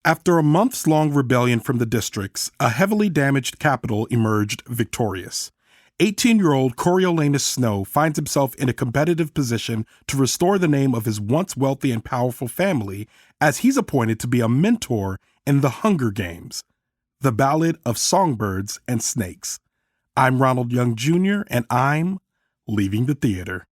After a months-long rebellion from the districts, a heavily damaged capital emerged victorious. 18-year-old Coriolanus Snow finds himself in a competitive position to restore the name of his once wealthy and powerful family as he's appointed to be a mentor in the Hunger Games, the Ballad of Songbirds and Snakes. I'm Ronald Young Jr., and I'm leaving the theater.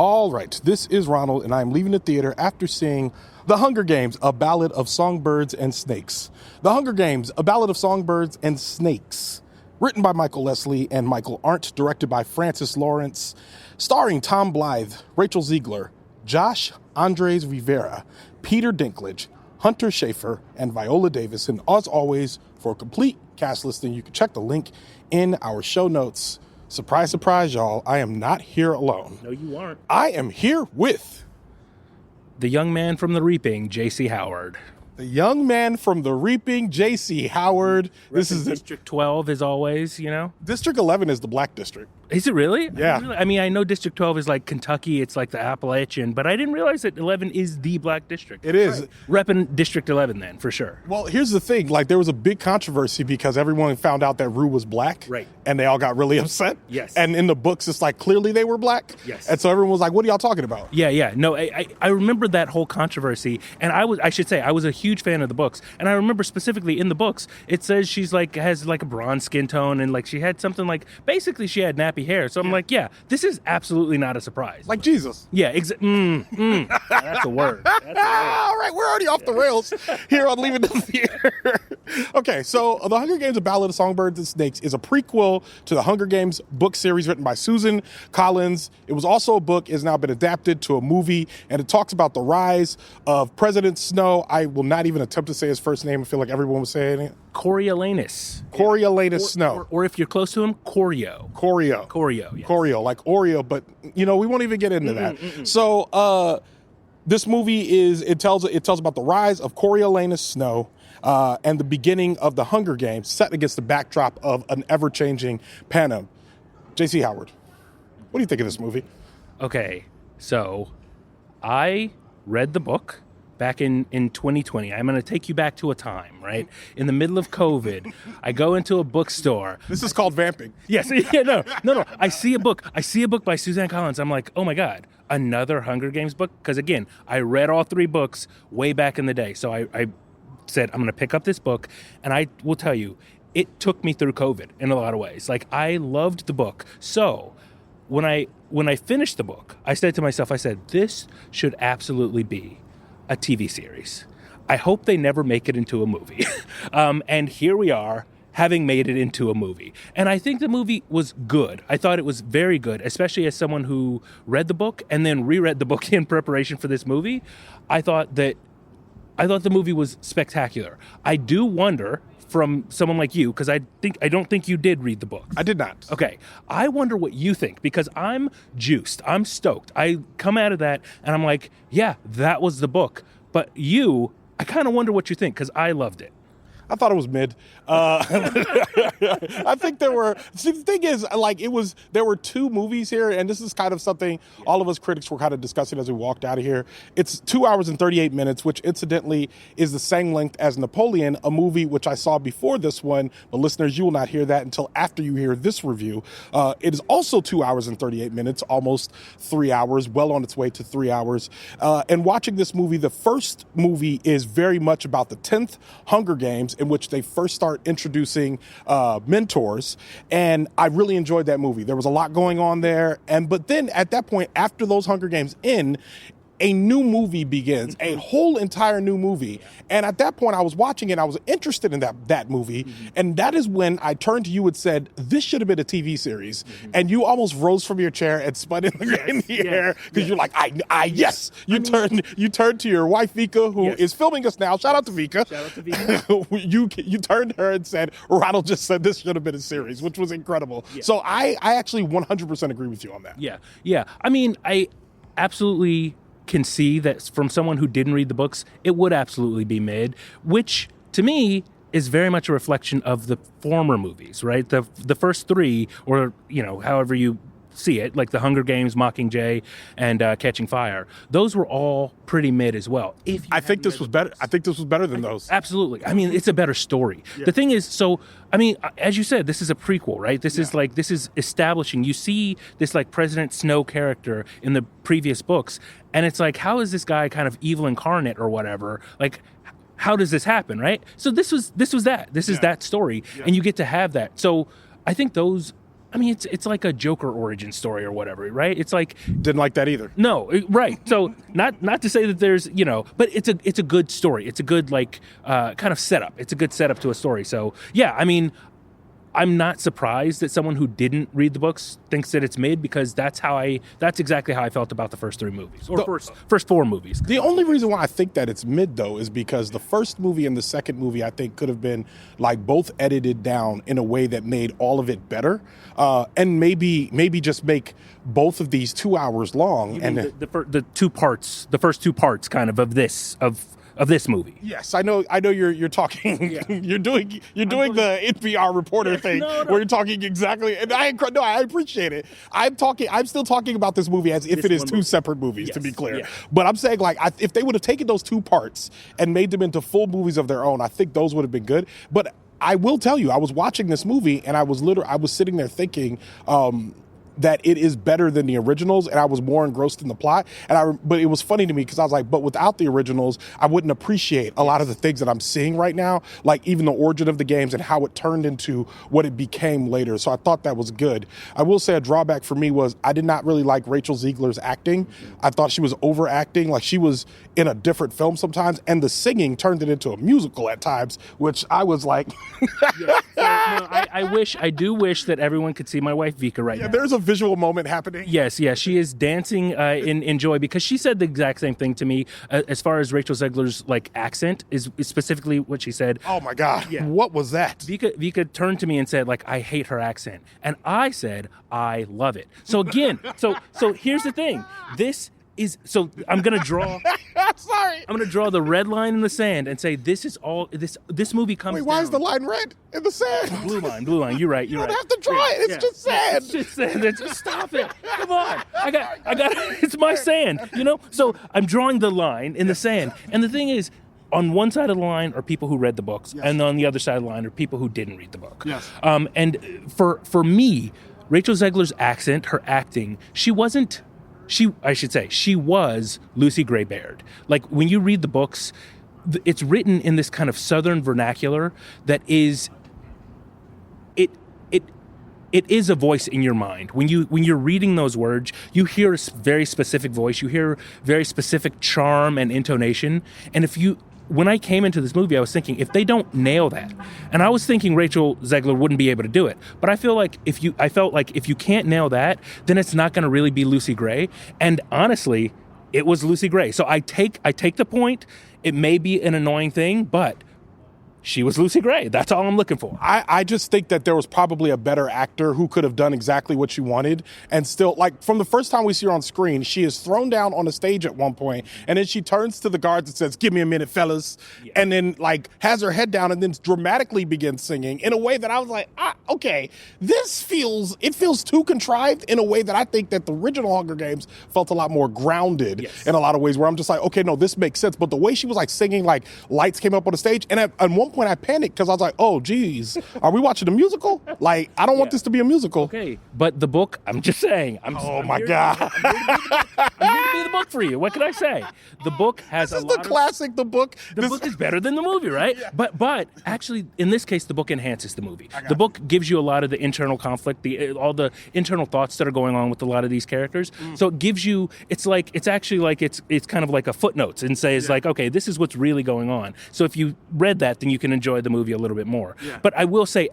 All right, this is Ronald, and I'm leaving the theater after seeing The Hunger Games, A Ballad of Songbirds and Snakes. The Hunger Games, A Ballad of Songbirds and Snakes. Written by Michael Lesslie and Michael Arndt, directed by Francis Lawrence, starring Tom Blyth, Rachel Zegler, Josh Andres Rivera, Peter Dinklage, Hunter Schafer, and Viola Davis. And as always, for a complete cast listing, you can check the link in our show notes. Surprise, surprise, y'all. I am not here alone. No, you aren't. I am here with the young man from the reaping, J.C. Howard. the young man from the reaping, J.C. Howard. This is District 12, as always, you know? District 11 is the black district. Is it really? Yeah. I mean, I know District 12 is like Kentucky, it's like the Appalachian, but I didn't realize that 11 is the black district. It is. Right. Repping District 11 then, for sure. Well, here's the thing. Like, there was a big controversy because everyone found out that Rue was black. Right. And they all got really upset. Yes. And in the books, it's like, clearly they were black. Yes. And so everyone was like, what are y'all talking about? Yeah. No, I remember that whole controversy, and I was a huge fan of the books. And I remember specifically in the books, it says she's like, has like a bronze skin tone, and like she had something like, basically she had nappy hair. So I'm like, yeah, this is absolutely not a surprise. Like Jesus. Yeah, that's a word. That's a word. All right, we're already off the rails here on Leaving the Theater. Okay, so The Hunger Games, A Ballad of Songbirds and Snakes is a prequel to the Hunger Games book series written by Susan Collins. It was also a book, has now been adapted to a movie, and it talks about the rise of President Snow. I will not even attempt to say his first name. I feel like everyone was saying it. Coriolanus. Coriolanus Snow. Or if you're close to him, Corio. Corio, yes. Corio, like Oreo, but, you know, we won't even get into that. So, this movie it tells about the rise of Coriolanus Snow and the beginning of the Hunger Games, set against the backdrop of an ever-changing Panem. J.C. Howard, what do you think of this movie? Okay, so I read the book back in 2020. I'm going to take you back to a time, right? In the middle of COVID, I go into a bookstore. This is called vamping. Yes, yeah, no. I see a book by Suzanne Collins. I'm like, oh my God, another Hunger Games book? Because again, I read all three books way back in the day. So I said, I'm going to pick up this book. And I will tell you, it took me through COVID in a lot of ways. Like, I loved the book. So when I finished the book, I said to myself, this should absolutely be a TV series. I hope they never make it into a movie. And here we are, having made it into a movie. And I think the movie was good. I thought it was very good, especially as someone who read the book and then reread the book in preparation for this movie. I thought the movie was spectacular. I do wonder, from someone like you, because I don't think you did read the book. I did not. Okay. I wonder what you think, because I'm juiced. I'm stoked. I come out of that and I'm like, yeah, that was the book. But I kind of wonder what you think, because I loved it. I thought it was mid. I think the thing is, like, there were two movies here, and this is kind of something all of us critics were kind of discussing as we walked out of here. It's 2 hours and 38 minutes, which incidentally is the same length as Napoleon, a movie which I saw before this one, but listeners, you will not hear that until after you hear this review. It is also 2 hours and 38 minutes, almost 3 hours, well on its way to 3 hours. And watching this movie, the first movie is very much about the 10th Hunger Games, in which they first start introducing mentors, and I really enjoyed that movie. There was a lot going on there, but then at that point, after those Hunger Games end, a new movie begins, a whole entire new movie. And at that point, I was watching it. I was interested in that movie. And that is when I turned to you and said, this should have been a TV series. And you almost rose from your chair and spun in the air because you're like, yes. You turned to your wife, Vika, who is filming us now. Shout out to Vika. Shout out to Vika. you turned to her and said, Ronald just said this should have been a series, which was incredible. Yeah. So I actually 100% agree with you on that. Yeah. I mean, I absolutely can see that from someone who didn't read the books, it would absolutely be mid, which to me is very much a reflection of the former movies, right? The first three, or however you see it, like the Hunger Games, Mockingjay, and Catching Fire. Those were all pretty mid as well. I think this was better. I think this was better than those. Absolutely. I mean, it's a better story. Yeah. The thing is, as you said, this is a prequel, right? This is establishing. You see this like President Snow character in the previous books, and it's like, how is this guy kind of evil incarnate or whatever? Like, how does this happen, right? So this was that. This is that story, and you get to have that. So I think those. I mean, it's like a Joker origin story or whatever, right? It's like didn't like that either. No, right. So not to say that there's but it's a good story. It's a good kind of setup. It's a good setup to a story. So yeah, I mean, I'm not surprised that someone who didn't read the books thinks that it's mid, because that's exactly how I felt about the first three movies, or first four movies. The only reason why I think that it's mid, though, is because the first movie and the second movie, I think, could have been like both edited down in a way that made all of it better, and maybe just make both of these 2 hours long. And the two parts, the first two parts, kind of this movie. Yes, I know. You're talking. Yeah. You're doing the NPR reporter thing where you're talking exactly. And I appreciate it. I'm still talking about this movie as if it is two separate movies. Yes. To be clear, but I'm saying if they would have taken those two parts and made them into full movies of their own, I think those would have been good. But I will tell you, I was watching this movie and I was sitting there thinking. That it is better than the originals, and I was more engrossed in the plot. But it was funny to me because I was like, but without the originals, I wouldn't appreciate a lot of the things that I'm seeing right now, like even the origin of the games and how it turned into what it became later. So I thought that was good. I will say a drawback for me was I did not really like Rachel Zegler's acting. I thought she was overacting, like she was in a different film sometimes, and the singing turned it into a musical at times, which I was like... I do wish that everyone could see my wife Vika right now. There's a visual moment happening. Yes, she is dancing in joy, because she said the exact same thing to me as far as Rachel Zegler's accent is specifically what she said. Oh my God, what was that? Vika turned to me and said I hate her accent, and I said I love it. So again, so here's the thing. I'm gonna draw. Sorry. I'm gonna draw the red line in the sand and say this is all this movie comes. Wait, why down. is the line red in the sand? Blue line. You're right. You don't have to draw it. It's just sand. It's just sand. Just stop it. Come on. I got. It's my sand. So I'm drawing the line in the sand, and the thing is, on one side of the line are people who read the books, and on the other side of the line are people who didn't read the book. Yes. And for me, Rachel Zegler's accent, her acting, she was Lucy Gray Baird. Like, when you read the books, it's written in this kind of Southern vernacular that is, it is a voice in your mind. When you're reading those words, you hear a very specific voice, you hear very specific charm and intonation. And when I came into this movie, I was thinking, if they don't nail that, and I was thinking Rachel Zegler wouldn't be able to do it, but I felt like if you can't nail that, then it's not going to really be Lucy Gray. And honestly, it was Lucy Gray. So I take the point. It may be an annoying thing, but she was Lucy Gray. That's all I'm looking for. I just think that there was probably a better actor who could have done exactly what she wanted, and still, from the first time we see her on screen, she is thrown down on a stage at one point, and then she turns to the guards and says, "Give me a minute, fellas," and then has her head down and then dramatically begins singing in a way that I was like, okay, it feels too contrived in a way that I think that the original Hunger Games felt a lot more grounded in a lot of ways, where I'm just like, okay, no, this makes sense. But the way she was singing, lights came up on the stage, and at one one point I panicked because I was like, oh, geez, are we watching a musical? Like, I don't want this to be a musical. Okay, but the book, I'm just saying. Oh, my God. I'm here to be the book for you. What can I say? The book has This is the classic, the book. The book is better than the movie, right? Yeah. But actually, in this case, the book enhances the movie. The book gives you a lot of the internal conflict, all the internal thoughts that are going on with a lot of these characters. So it gives you, it's kind of like a footnotes and says like, okay, this is what's really going on. So if you read that, then you can enjoy the movie a little bit more. Yeah. But I will say,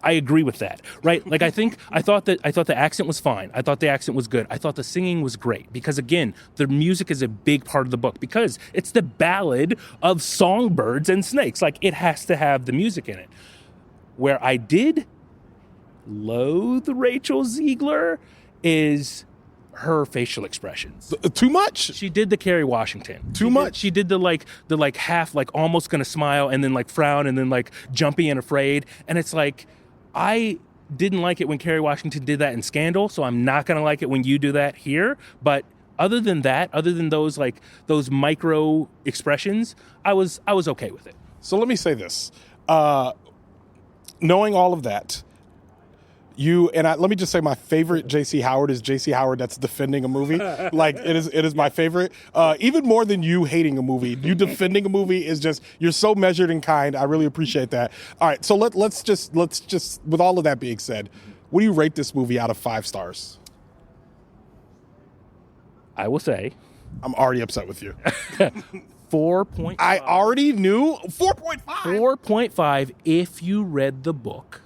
I agree with that, right? Like I thought the accent was fine. I thought the accent was good. I thought the singing was great because again, the music is a big part of the book because it's the Ballad of Songbirds and Snakes. Like it has to have the music in it. Where I did loathe Rachel Zegler is her facial expressions. Too much? She did the Kerry Washington. Too much? She did the half, like almost gonna smile and then like frown and then like jumpy and afraid. And it's like, I didn't like it when Kerry Washington did that in Scandal, so I'm not gonna like it when you do that here. But other than that, other than those micro expressions, I was okay with it. So let me say this. Knowing all of that, let me just say my favorite J.C. Howard is J.C. Howard that's defending a movie. Like it is my favorite. Even more than you hating a movie, you defending a movie is just, you're so measured and kind. I really appreciate that. All right, so let's just with all of that being said, what do you rate this movie out of 5 stars? I will say, I'm already upset with you. 4.5. I already knew 4.5. 4.5 if you read the book.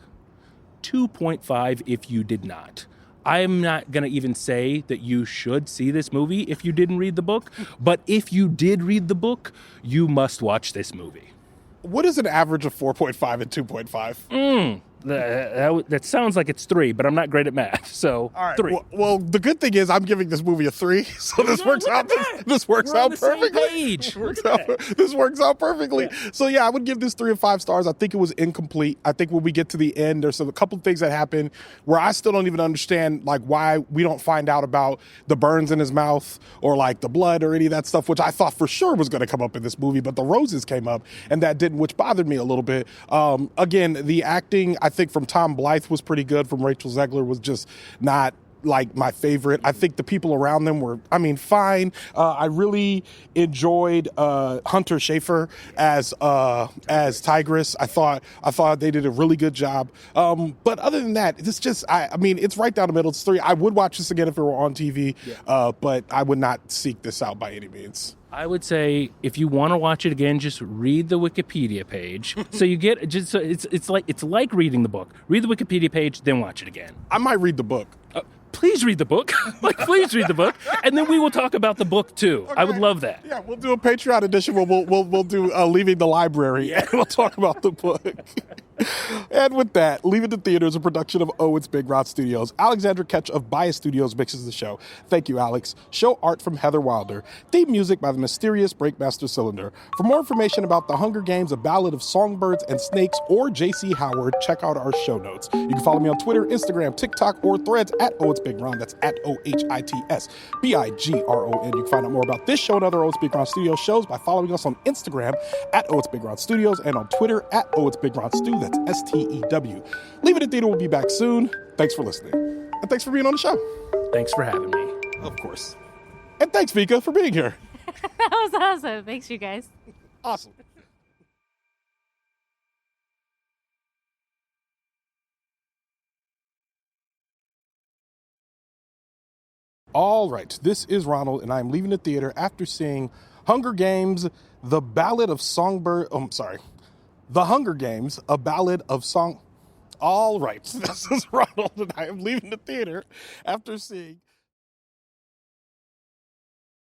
2.5 if you did not. I'm not going to even say that you should see this movie if you didn't read the book, but if you did read the book, you must watch this movie. What is an average of 4.5 and 2.5? That sounds like it's 3, but I'm not great at math, so all right, 3. Well, the good thing is I'm giving this movie a 3, so this works out. This works out perfectly. This works out perfectly. Yeah. So yeah, I would give this 3 of 5 stars. I think it was incomplete. I think when we get to the end, there's a couple of things that happen where I still don't even understand like why we don't find out about the burns in his mouth or like the blood or any of that stuff, which I thought for sure was going to come up in this movie, but the roses came up and that didn't, which bothered me a little bit. Again, the acting, I think from Tom Blyth was pretty good. From Rachel Zegler was just not like my favorite. I think the people around them were, fine. I really enjoyed Hunter Schafer as Tigress. I thought they did a really good job. But other than that, it's just, it's right down the middle. It's 3. I would watch this again if it were on TV, but I would not seek this out by any means. I would say if you want to watch it again, just read the Wikipedia page. So you get it's like reading the book. Read the Wikipedia page, then watch it again. I might read the book. Please read the book. Please read the book, and then we will talk about the book too. Okay. I would love that. Yeah, we'll do a Patreon edition. We'll do Leaving the Library, and we'll talk about the book. And with that, Leaving the Theater is a production of OhitsBigRon Studios. Alexandra Ketch of Bias Studios mixes the show. Thank you, Alex. Show art from Heather Wilder. Theme music by the mysterious Breakmaster Cylinder. For more information about The Hunger Games, A Ballad of Songbirds and Snakes, or J.C. Howard, check out our show notes. You can follow me on Twitter, Instagram, TikTok, or Threads at OhitsBigRon. That's at OhitsBigRon. You can find out more about this show and other OhitsBigRon Studios shows by following us on Instagram at OhitsBigRon Studios and on Twitter at OhitsBigRon Stu. That's STEW. Leaving the Theater will be back soon. Thanks for listening. And thanks for being on the show. Thanks for having me. Of course. And thanks, Vika, for being here. That was awesome. Thanks, you guys. Awesome. All right, this is Ronald, and I'm leaving the theater after seeing Hunger Games, The Ballad of Songbird. The Hunger Games, A Ballad of Song. All right, this is Ronald, and I am leaving the theater after seeing